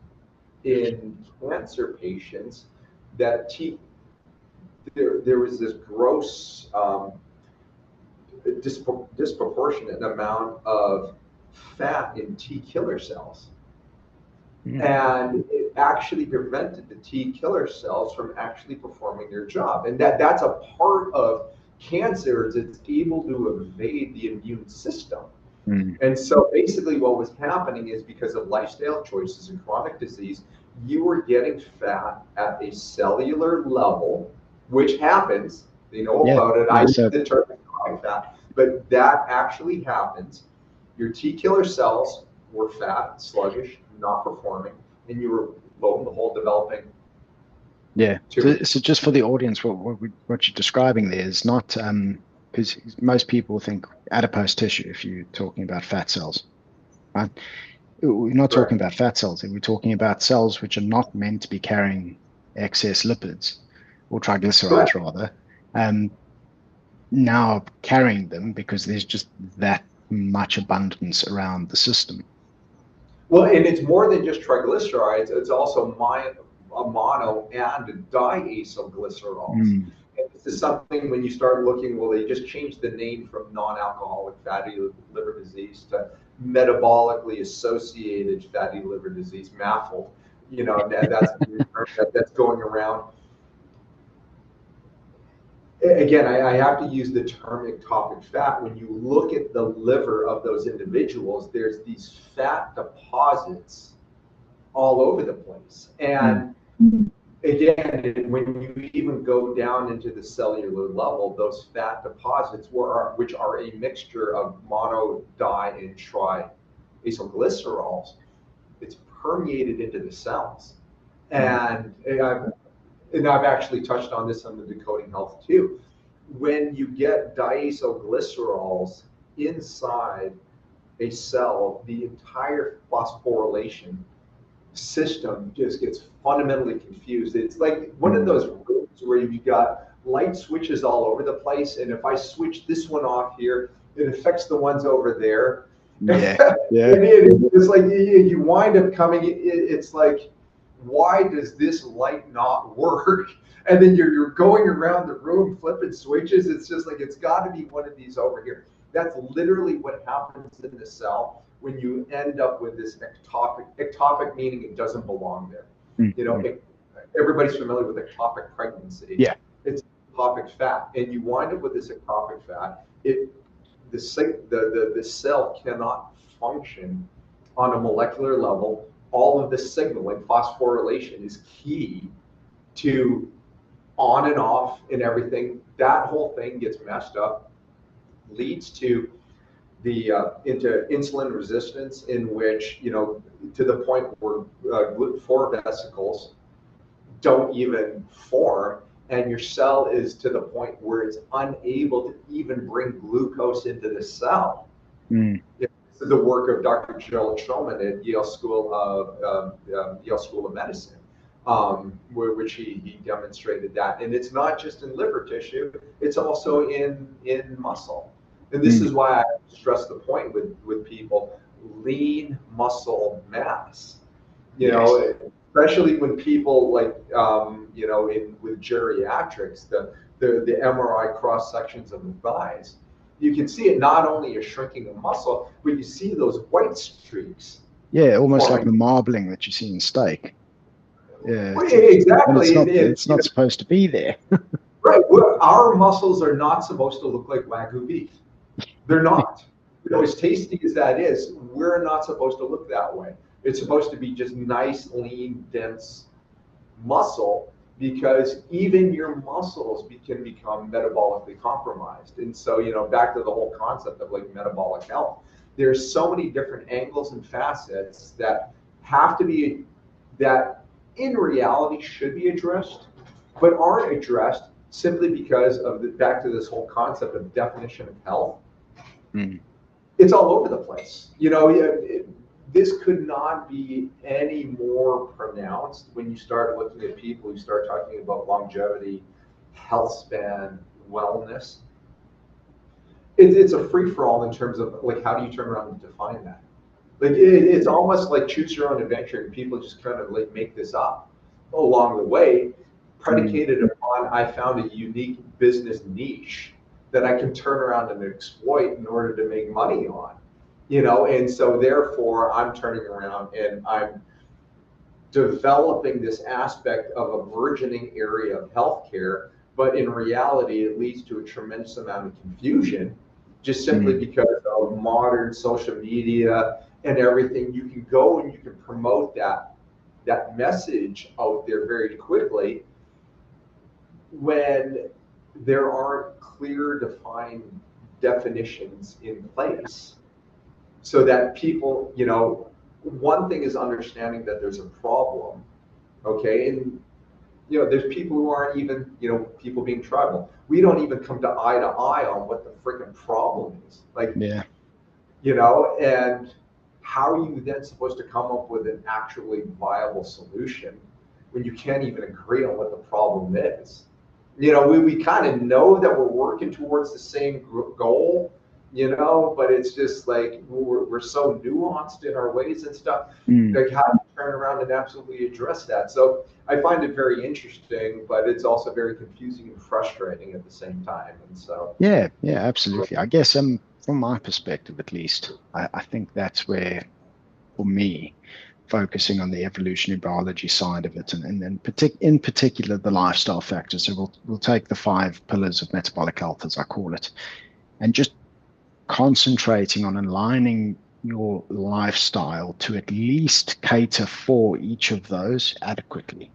in cancer patients that there was this gross disproportionate amount of fat in T killer cells. And it actually prevented the T killer cells from actually performing their job. And that's a part of cancer, is it's able to evade the immune system. And so basically what was happening is, because of lifestyle choices and chronic disease, you were getting fat at a cellular level, which happens. They know about it. I use the term chronic fat, but that actually happens. Your T killer cells were fat, sluggish, not performing, and you were, lo and behold, developing. Yeah. So just for the audience, what you're describing there is not, because most people think adipose tissue if you're talking about fat cells, right? We're not talking about fat cells. We're talking about cells which are not meant to be carrying excess lipids or triglycerides, rather, now carrying them because there's just that much abundance around the system. Well, and it's more than just triglycerides. It's also mono and diacylglycerols. And this is something, when you start looking, well, they just changed the name from non-alcoholic fatty liver disease to metabolically associated fatty liver disease, MAFLD. That's going around. Again, I have to use the term ectopic fat. When you look at the liver of those individuals, there's these fat deposits all over the place. And again, when you even go down into the cellular level, those fat deposits, which are a mixture of mono, di, and triacylglycerols, it's permeated into the cells. And I've actually touched on this on the Decoding Health too. When you get diacylglycerols inside a cell, the entire phosphorylation system just gets fundamentally confused. It's like one of those rooms where you've got light switches all over the place, and if I switch this one off here, it affects the ones over there. It's like you wind up coming. It's like, why does this light not work? And then you're going around the room flipping switches. It's just like, it's got to be one of these over here. That's literally what happens in the cell when you end up with this ectopic meaning it doesn't belong there. Everybody's familiar with ectopic pregnancy. Yeah. It's ectopic fat. And you wind up with this ectopic fat. The cell cannot function on a molecular level. All of the signaling, phosphorylation, is key to on and off and everything. That whole thing gets messed up, leads to into insulin resistance, in which, to the point where GLUT4 vesicles don't even form, and your cell is to the point where it's unable to even bring glucose into the cell. This is the work of Dr. Gerald Schulman at Yale School of Medicine, which he demonstrated that. And it's not just in liver tissue, it's also in muscle. And this is why I stress the point with people, lean muscle mass. You Yes. know, especially when people like, you know, with geriatrics, the MRI cross sections of the thighs, you can see it not only as shrinking the muscle, but you see those white streaks. Yeah, almost like forming. the marbling that you see in steak. Yeah, Well, exactly. it's not supposed to be there. Right. Our muscles are not supposed to look like Wagyu beef. They're not. You know, as tasty as that is, we're not supposed to look that way. It's supposed to be just nice, lean, dense muscle, because even your muscles can become metabolically compromised. And so, you know, back to the whole concept of like metabolic health, there's so many different angles and facets that have to be, that in reality should be addressed, but aren't addressed simply because of back to this whole concept of definition of health. It's all over the place. You know, this could not be any more pronounced when you start looking at people who start talking about longevity, health span, wellness. It's a free for all in terms of like, how do you turn around and define that? Like it's almost like choose your own adventure, and people just kind of like make this up along the way, predicated upon I found a unique business niche that I can turn around and exploit in order to make money on, you know. And so therefore I'm turning around and I'm developing this aspect of a burgeoning area of healthcare, but in reality it leads to a tremendous amount of confusion, just simply because of modern social media and everything. You can go and you can promote that message out there very quickly when there aren't clear defined definitions in place, so that people, you know, one thing is understanding that there's a problem, okay? And you know, there's people who aren't even, you know, people being tribal, we don't even come to eye on what the freaking problem is, like, Yeah. you know. And how are you then supposed to come up with an actually viable solution when you can't even agree on what the problem is? You know, we kind of know that we're working towards the same goal, you know, but it's just like we're so nuanced in our ways and stuff. Like, how do you turn around and absolutely address that? So I find it very interesting, but it's also very confusing and frustrating at the same time. And so Yeah, absolutely. I guess from my perspective at least, I think that's where, for me, focusing on the evolutionary biology side of it, and then in particular the lifestyle factors. So we'll take the 5 pillars of metabolic health, as I call it, and just concentrating on aligning your lifestyle to at least cater for each of those adequately.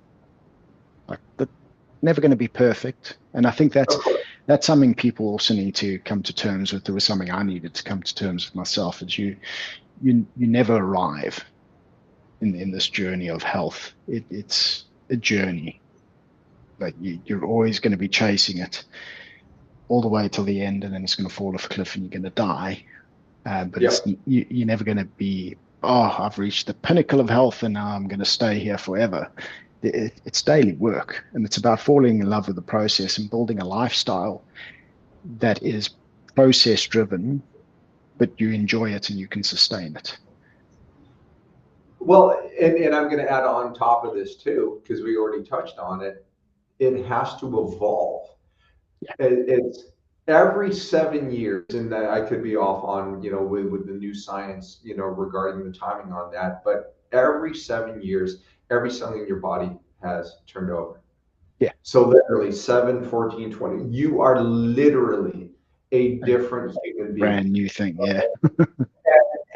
Like, that's never going to be perfect, and I think that's something people also need to come to terms with. There was something I needed to come to terms with myself, is you never arrive in this journey of health. It's a journey. Like, you're always going to be chasing it all the way till the end, and then it's going to fall off a cliff and you're going to die. But you're never going to be, oh, I've reached the pinnacle of health and now I'm going to stay here forever. It's daily work, and it's about falling in love with the process and building a lifestyle that is process driven, but you enjoy it and you can sustain it. well, and I'm going to add on top of this too, because we already touched on it. It has to evolve. It's every 7 years, and I could be off on, you know, with the new science, you know, regarding the timing on that, but every 7 years, every cell in your body has turned over. Yeah. So literally 7, 14, 20, you are literally a different human being. Brand new thing, yeah.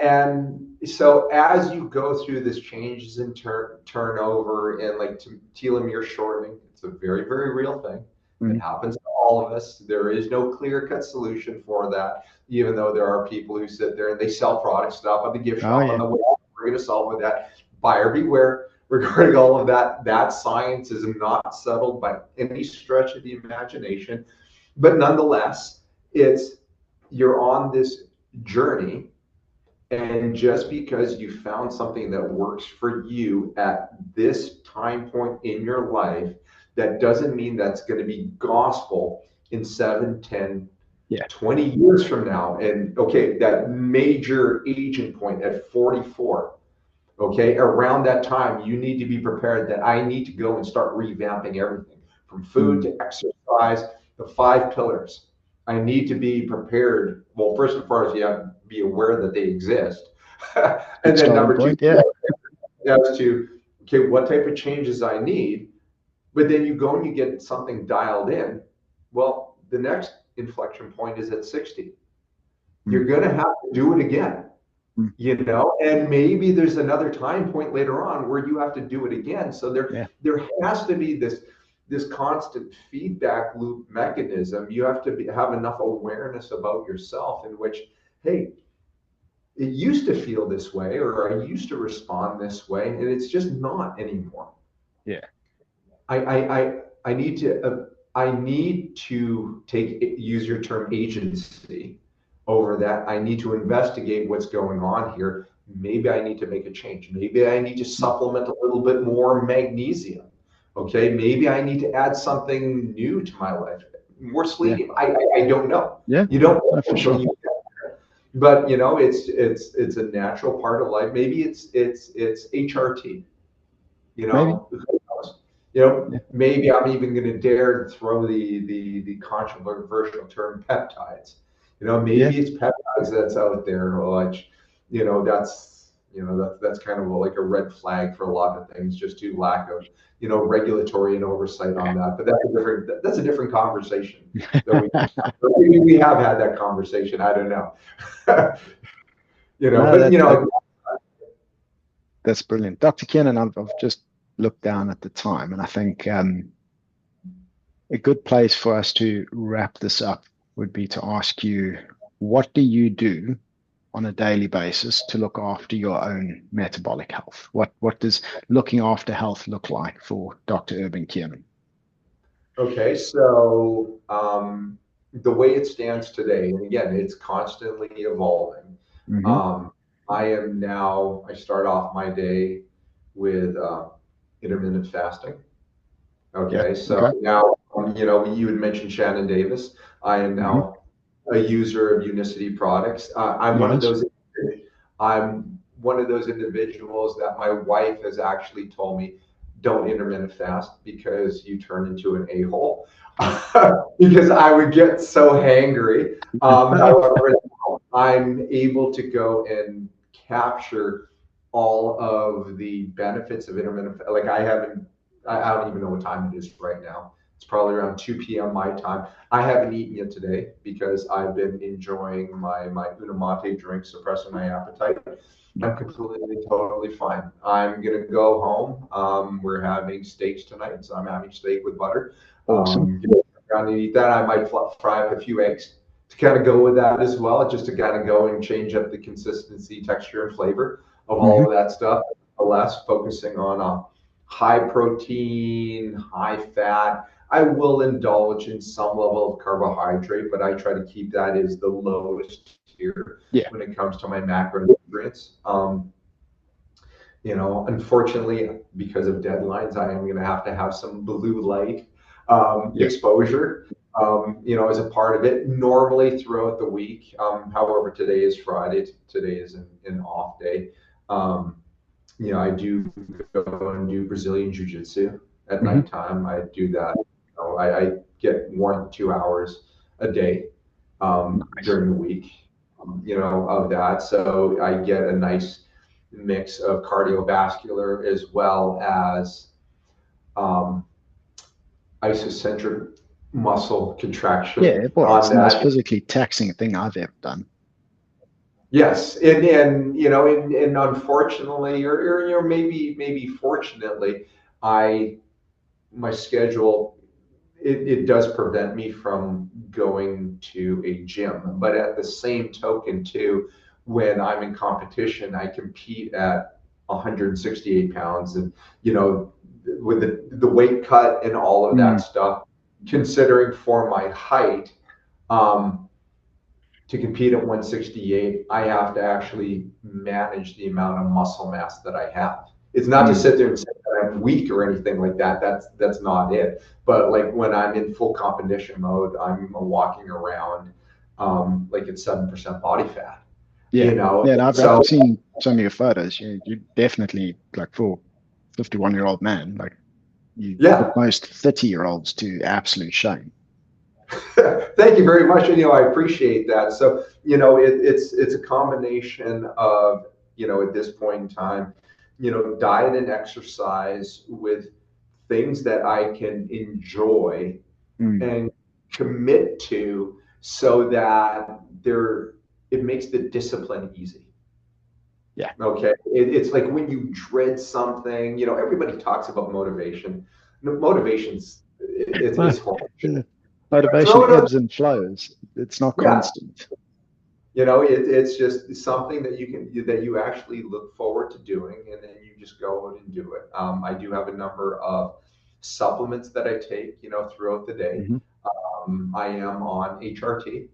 And so as you go through this changes in turnover and like telomere shortening, it's a very, very real thing. It happens to all of us. There is no clear-cut solution for that, even though there are people who sit there and they sell product stuff at the gift shop on the wall. We're going to solve with that. Buyer beware regarding all of that. That science is not settled by any stretch of the imagination. But nonetheless, you're on this journey, And just because you found something that works for you at this time point in your life, that doesn't mean that's going to be gospel in 7, 10, Yeah. 20 years from now. And okay, that major aging point at 44, okay, around that time, you need to be prepared that I need to go and start revamping everything from food to exercise, the 5 pillars. I need to be prepared. Well, first and foremost, you have to be aware that they exist. And then number 2, yeah. as to, okay, what type of changes I need. But then you go and you get something dialed in. Well, the next inflection point is at 60. You're going to have to do it again, you know, and maybe there's another time point later on where you have to do it again. So there has to be this constant feedback loop mechanism. You have to have enough awareness about yourself in which, hey, it used to feel this way, or I used to respond this way, and it's just not anymore. Yeah. I need to use your term agency over that. I need to investigate what's going on here. Maybe I need to make a change. Maybe I need to supplement a little bit more magnesium. Okay, maybe I need to add something new to my life. More sleep. Yeah. I don't know. Yeah, you don't know for sure. But you know, it's a natural part of life. Maybe it's HRT. You know, maybe I'm even going to dare throw the controversial term peptides. You know, maybe it's peptides that's out there, which, you know, that's kind of like a red flag for a lot of things, just due lack of, you know, regulatory and oversight on that. But that's a different conversation. We have had that conversation. I don't know. You know, no, but you know, that's brilliant, Dr. Kiernan. I've just looked down at the time, and I think a good place for us to wrap this up would be to ask you, what do you do on a daily basis to look after your own metabolic health? What does looking after health look like for Dr. Urban Kiernan? Okay, so the way it stands today, and again, it's constantly evolving. I start off my day with intermittent fasting. Okay, now, you know, you had mentioned Shannon Davis. I am now a user of Unicity products. I'm one of those individuals that my wife has actually told me, don't intermittent fast because you turn into an a-hole. Because I would get so hangry. However, I'm able to go and capture all of the benefits of intermittent. Like I don't even know what time it is right now. It's probably around 2 p.m. my time. I haven't eaten yet today because I've been enjoying my Unamate drink, suppressing my appetite. I'm completely, totally fine. I'm going to go home. We're having steaks tonight, so I'm having steak with butter. Awesome. I'm going to eat that. I might fry up a few eggs to kind of go with that as well, just to kind of go and change up the consistency, texture, and flavor of all of that stuff. Less focusing on high protein, high fat. I will indulge in some level of carbohydrate, but I try to keep that as the lowest tier when it comes to my macronutrients. You know, unfortunately, because of deadlines, I am going to have some blue light exposure, you know, as a part of it. Normally throughout the week, however, today is Friday. Today is an off day. You know, I do go and do Brazilian Jiu-Jitsu at nighttime. I do that. You know, I get 1 to 2 hours a day during the week, you know, of that. So I get a nice mix of cardiovascular as well as isocentric muscle contraction. Yeah, well, it's the most physically taxing thing I've ever done. Yes, and you know, and unfortunately, or you know, maybe fortunately, my schedule it does prevent me from going to a gym. But at the same token, too, when I'm in competition, I compete at 168 pounds, and you know, with the weight cut and all of that stuff, considering for my height. to compete at 168, I have to actually manage the amount of muscle mass that I have. It's not to sit there and say that I'm weak or anything like that. That's not it. But like when I'm in full competition mode, I'm walking around like it's 7% body fat. Yeah. You know, Yeah. And so I've seen some of your photos. You definitely, like, for 51-year-old man, like, you put yeah. most 30-year-olds to absolute shame. Thank you very much. And, you know, I appreciate that. So, you know, it's a combination of, you know, at this point in time, you know, diet and exercise with things that I can enjoy and commit to so that it makes the discipline easy. Yeah. Okay. It's like when you dread something, you know, everybody talks about motivation. No, motivation's it's horrible. Yeah. Throw Motivation it on. ebbs and flows. It's not Yeah. constant. You know, it's just something that you actually look forward to doing, and then you just go out and do it. I do have a number of supplements that I take, you know, throughout the day. Hmm. I am on HRT,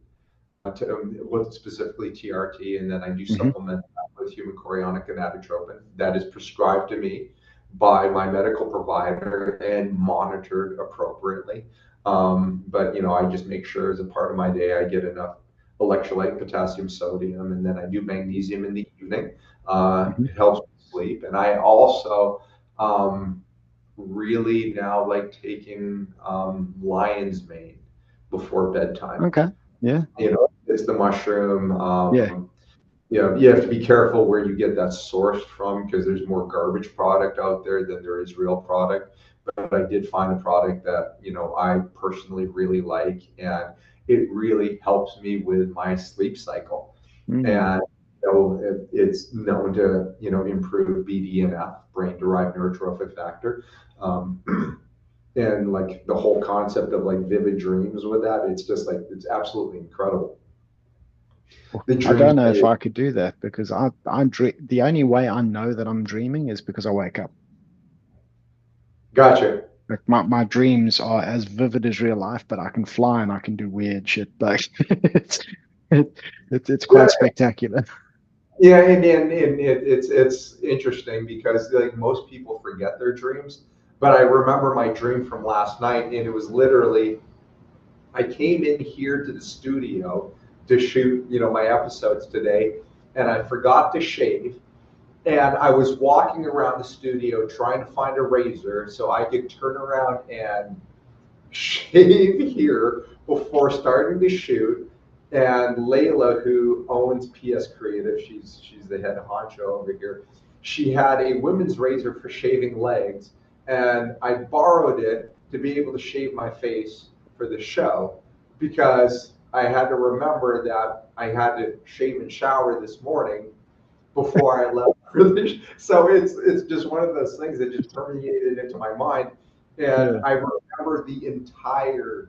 with specifically TRT, and then I do Hmm. supplement with human chorionic gonadotropin that is prescribed to me by my medical provider and monitored appropriately. But you know, I just make sure as a part of my day I get enough electrolyte, potassium, sodium, and then I do magnesium in the evening. Hmm. It helps me sleep, and I also really now like taking lion's mane before bedtime. Okay. Yeah. You know, it's the mushroom. Yeah. You know, you have to be careful where you get that sourced from because there's more garbage product out there than there is real product. But I did find a product that, you know, I personally really like, and it really helps me with my sleep cycle. Mm. And you know, it's known to, you know, improve BDNF, brain-derived neurotrophic factor. Um, and like the whole concept of like vivid dreams with that, it's just like it's absolutely incredible. The I don't dreams know that if I could do that because the only way I know that I'm dreaming is because I wake up. gotcha. Like, my dreams are as vivid as real life, but I can fly and I can do weird shit. Like, it, it's Yeah, quite spectacular. yeah, and it's interesting because like most people forget their dreams, but I remember my dream from last night, and it was literally I came in here to the studio to shoot, you know, my episodes today, and I forgot to shave. And I was walking around the studio trying to find a razor so I could turn around and shave here before starting to shoot. And Layla, who owns PS Creative, she's the head honcho over here. She had a women's razor for shaving legs, and I borrowed it to be able to shave my face for the show because I had to remember that I had to shave and shower this morning before I left for the so it's just one of those things that just permeated into my mind, and Yeah. I remember the entire,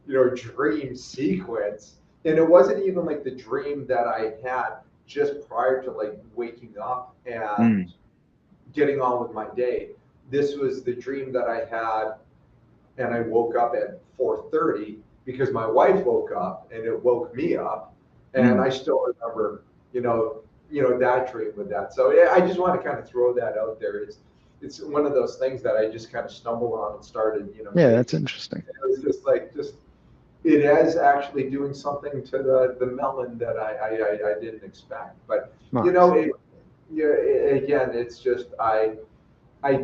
you know, dream sequence, and it wasn't even like the dream that I had just prior to like waking up and Mm. getting on with my day. This was the dream that I had, and I woke up at 4:30 because my wife woke up and it woke me up, and Mm. I still remember, you know, that dream with that. So yeah, I just want to kind of throw that out there. It's one of those things that I just kind of stumbled on and started, you know, Yeah, that's taking. interesting. It was just it is actually doing something to the melon that I didn't expect. But you Nice. know, again, it's just I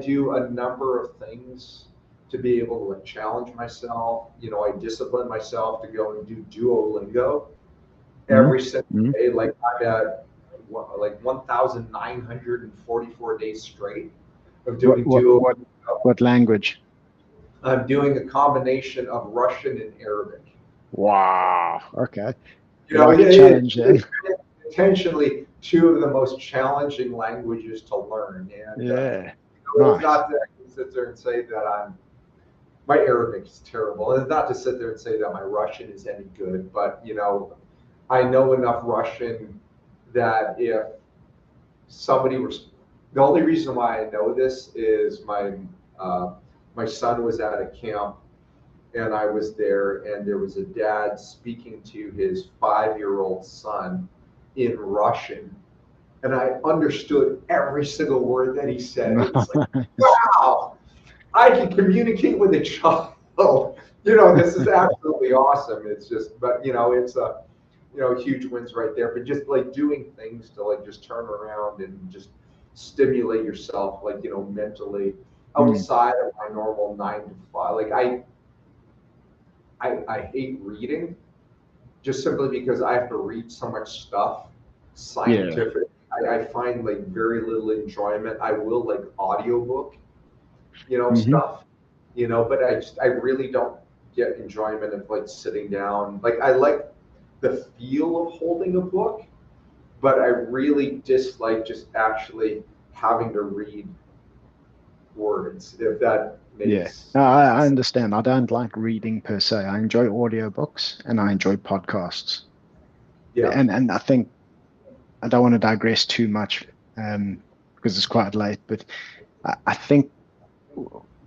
do a number of things to be able to like challenge myself. You know, I discipline myself to go and do Duolingo Mm. every single Mm. day. Like I'm at like 1,944 days straight of What doing what Duolingo. what what language? I'm doing a combination of Russian and Arabic. Wow. Okay. You You know, like a challenge then? it's intentionally two of the most challenging languages to learn. And Yeah. you know, it's Nice. not that I can sit there and say that my Arabic is terrible. And it's not to sit there and say that my Russian is any good, but you know, I know enough Russian that if somebody was, the only reason why I know this is my son was at a camp and I was there, and there was a dad speaking to his 5-year-old son in Russian, and I understood every single word that he said. It's like, wow, I can communicate with a child. This is absolutely awesome. It's just, but it's a, huge wins right there. But just like doing things to like just turn around and just stimulate yourself, like mentally outside of my normal 9 to 5. Like I hate reading, just simply because I have to read so much stuff scientific. I find like very little enjoyment. I will like audiobook, stuff, but I really don't get enjoyment of like sitting down. Like I like the feel of holding a book, but I really dislike just actually having to read words, if that makes No, I understand. I don't like reading per se. I enjoy audiobooks and I enjoy podcasts. And I think I don't want to digress too much because it's quite late, but I think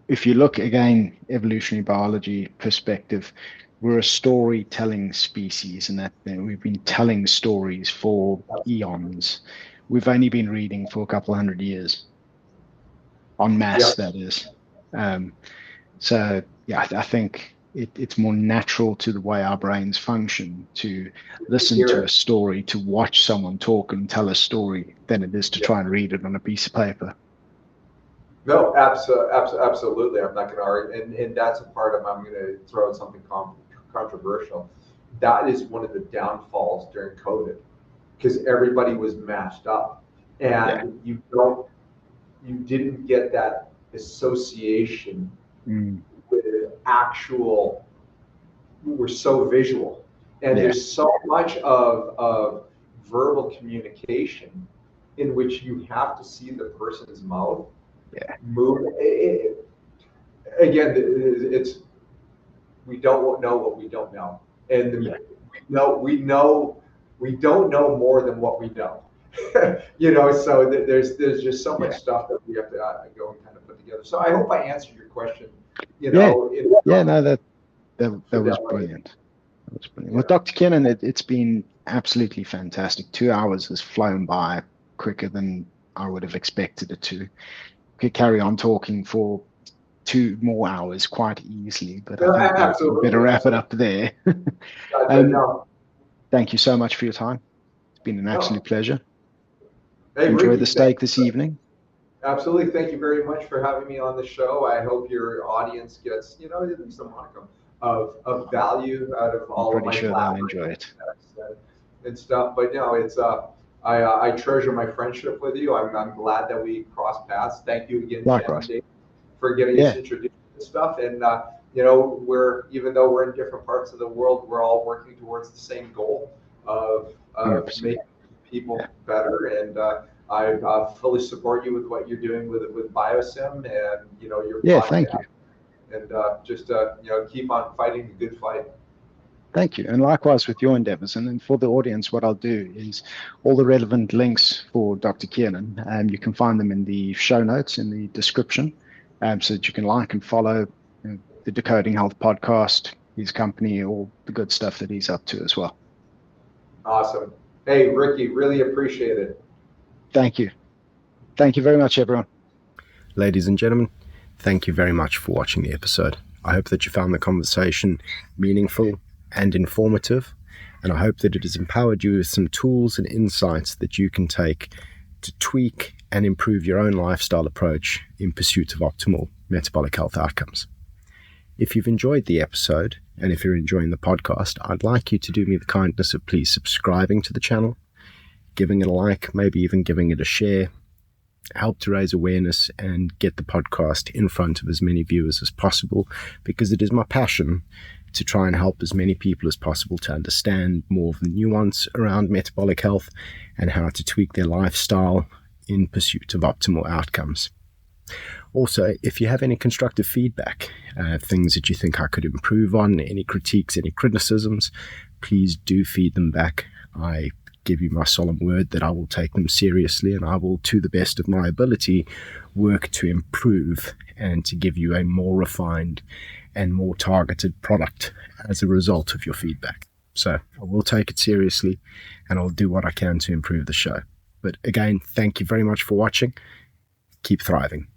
if you look again, evolutionary biology perspective, we're a storytelling species, and that we've been telling stories for eons. We've only been reading for a couple 100 years, en masse, that is. So I think it's more natural to the way our brains function to listen to a story, to watch someone talk and tell a story, than it is to try and read it on a piece of paper. No, absolutely. I'm not going to argue. And that's a part of, I'm going to throw out something controversial. That is one of the downfalls during COVID, because everybody was mashed up, and you didn't get that association with actual. We're so visual, and there's so much of verbal communication in which you have to see the person's mouth move. Again, it's we don't know what we don't know, and we don't know more than what we know. So there's just so much stuff that we have to go and kind of put together. So I hope I answered your question. No, that was brilliant. That was brilliant. Well, Dr. Kiernan, it's been absolutely fantastic. 2 hours has flown by quicker than I would have expected it to. We could carry on talking for 2 more hours quite easily, but I think we better wrap it up there. Thank you so much for your time. It's been an absolute pleasure. Hey, enjoy Ricky, the steak this evening. Absolutely. Thank you very much for having me on the show. I hope your audience gets, at least a modicum of value out of all of my sure they'll enjoy it and stuff. But it's I treasure my friendship with you. I'm glad that we crossed paths. Thank you again, Shannon, for getting us introduced to this stuff. And we're, even though we're in different parts of the world, we're all working towards the same goal of making people better. And I fully support you with what you're doing with Biosim and your podcast. Thank you. And just keep on fighting the good fight. Thank you. And likewise with your endeavors. And then for the audience, what I'll do is all the relevant links for Dr. Kiernan, and you can find them in the show notes in the description, so that you can like and follow the Decoding Health podcast, his company, all the good stuff that he's up to as well. Awesome. Hey, Ricky, really appreciate it. Thank you. Thank you very much, everyone. Ladies and gentlemen, thank you very much for watching the episode. I hope that you found the conversation meaningful and informative, and I hope that it has empowered you with some tools and insights that you can take to tweak and improve your own lifestyle approach in pursuit of optimal metabolic health outcomes. If you've enjoyed the episode, and if you're enjoying the podcast, I'd like you to do me the kindness of please subscribing to the channel, giving it a like, maybe even giving it a share. Help to raise awareness and get the podcast in front of as many viewers as possible, because it is my passion to try and help as many people as possible to understand more of the nuance around metabolic health and how to tweak their lifestyle in pursuit of optimal outcomes. Also, if you have any constructive feedback, things that you think I could improve on, any critiques, any criticisms, please do feed them back. I give you my solemn word that I will take them seriously, and I will, to the best of my ability, work to improve and to give you a more refined and more targeted product as a result of your feedback. So I will take it seriously, and I'll do what I can to improve the show. But again, thank you very much for watching. Keep thriving.